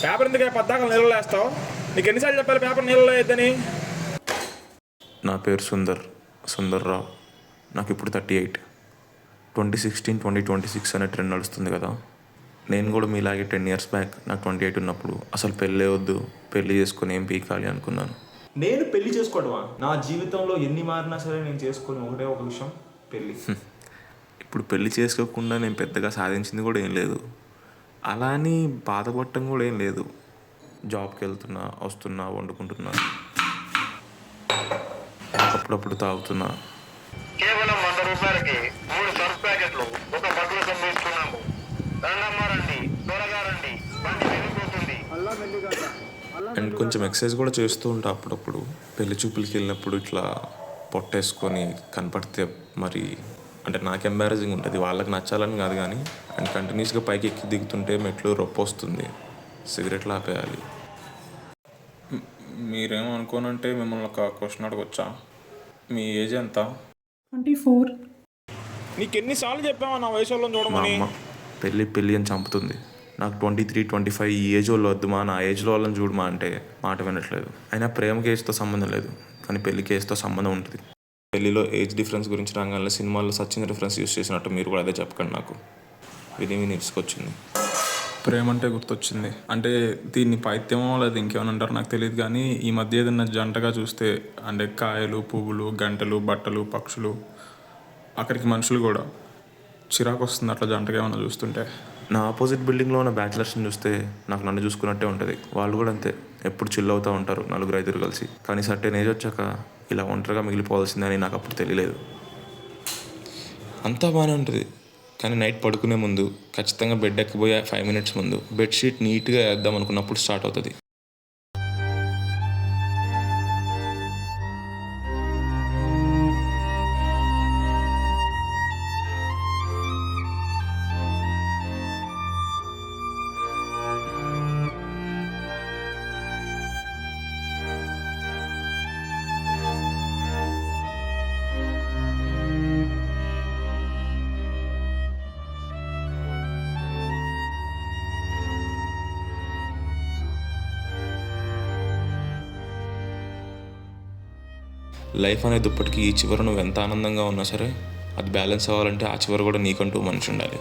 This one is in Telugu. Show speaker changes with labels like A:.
A: పేపర్ ఎందుకు పద్దాకలు నీళ్ళలో వేస్తావు? నీకు ఎన్నిసార్లు చెప్పాలి పేపర్ నీళ్ళలో వేద్దని?
B: నా పేరు సుందర్రావు. నాకు ఇప్పుడు 38. 2016 2026 అనే ట్రెండ్ నడుస్తుంది కదా. నేను కూడా మీలాగే 10 years బ్యాక్ నాకు 28 ఉన్నప్పుడు అసలు పెళ్ళే వద్దు, పెళ్ళి చేసుకొని ఏం పీకాలి అనుకున్నాను.
A: నేను పెళ్లి చేసుకోవడమా? నా జీవితంలో ఎన్ని మారినా సరే నేను చేసుకుని ఒకటే ఒక విషయం, పెళ్ళి.
B: ఇప్పుడు పెళ్లి చేసుకోకుండా నేను పెద్దగా సాధించింది కూడా ఏం లేదు. అలా అని బాధపడటం కూడా ఏం లేదు. జాబ్కి వెళ్తున్నా, వస్తున్నా, వండుకుంటున్నా, అప్పుడప్పుడు తాగుతున్నా.
C: కేవలం 100 రూపాయలకి 3 సర్ఫ్ ప్యాకెట్లు ఒక బట్టలు సంభిస్తున్నాము. రండి, త్వరగా రండి, బండి వెళ్ళిపోతుంది.
B: అండ్ కొంచెం ఎక్సర్సైజ్ కూడా చేస్తూ ఉంటా అప్పుడప్పుడు. పెళ్లి చూపులకి వెళ్ళినప్పుడు ఇట్లా పొట్టేసుకొని కనపడితే మరి అంటే నాకు ఎంబారసింగ్ ఉంటుంది. వాళ్ళకి నచ్చాలని కాదు కానీ. అండ్ కంటిన్యూస్గా పైకి ఎక్కి దిగుతుంటే మెట్లు రొప్ప వస్తుంది. సిగరెట్లు ఆపేయాలి. మీరేమనుకోనంటే మిమ్మల్ని ఒక క్వశ్చన్ అడగొచ్చా? మీ ఏజ్ ఎంత?
D: 24.
A: నీకు ఎన్నిసార్లు చెప్పావా నా వయసు వాళ్ళని
B: మా
A: చూడమని?
B: అమ్మ పెళ్ళి అని చంపుతుంది. నాకు 23, 25 ఈ ఏజ్ వాళ్ళు వద్దుమా, నా ఏజ్లో వాళ్ళని చూడమా అంటే మాట వినట్లేదు. అయినా ప్రేమకి ఏజ్తో సంబంధం లేదు, కానీ పెళ్ళికి ఏజ్తో సంబంధం ఉంటుంది. పెళ్ళిలో ఏజ్ డిఫరెన్స్ గురించి రాగానే సినిమాల్లో సచిన్ రిఫరెన్స్ యూస్ చేసినట్టు మీరు కూడా అదే చెప్పకండి. నాకు విని ఇసుకొచ్చింది.
E: ప్రేమ అంటే గుర్తొచ్చింది. అంటే దీన్ని పైత్యమో లేదా ఇంకేమైనా అంటారు నాకు తెలియదు, కానీ ఈ మధ్య ఏదైనా జంటగా చూస్తే అంటే కాయలు, పువ్వులు, గంటలు, బట్టలు, పక్షులు, అక్కడికి మనుషులు కూడా చిరాకు వస్తుంది అట్లా జంటగా ఏమైనా చూస్తుంటే.
B: నా ఆపోజిట్ బిల్డింగ్లో ఉన్న బ్యాచిలర్స్ని చూస్తే నాకు నన్ను చూసుకున్నట్టే ఉంటుంది. వాళ్ళు కూడా అంతే, ఎప్పుడు చిల్ అవుతూ ఉంటారు 4-5 కలిసి. కానీ సర్టెన్ ఏజ్ వచ్చాక ఇలా ఒంటరిగా మిగిలిపోవాల్సిందని నాకు అప్పుడు తెలియలేదు. అంతా బాగానే ఉంటుంది, కానీ నైట్ పడుకునే ముందు ఖచ్చితంగా బెడ్ ఎక్కిపోయే 5 minutes ముందు బెడ్షీట్ నీట్గా వేద్దాం అనుకున్నప్పుడు స్టార్ట్ అవుతుంది. లైఫ్ అనే దుప్పటికి ఈ చివర నువ్వు ఎంత ఆనందంగా ఉన్నా సరే, అది బ్యాలెన్స్ అవ్వాలంటే ఆ చివర కూడా నీకంటూ మనిషి ఉండాలి.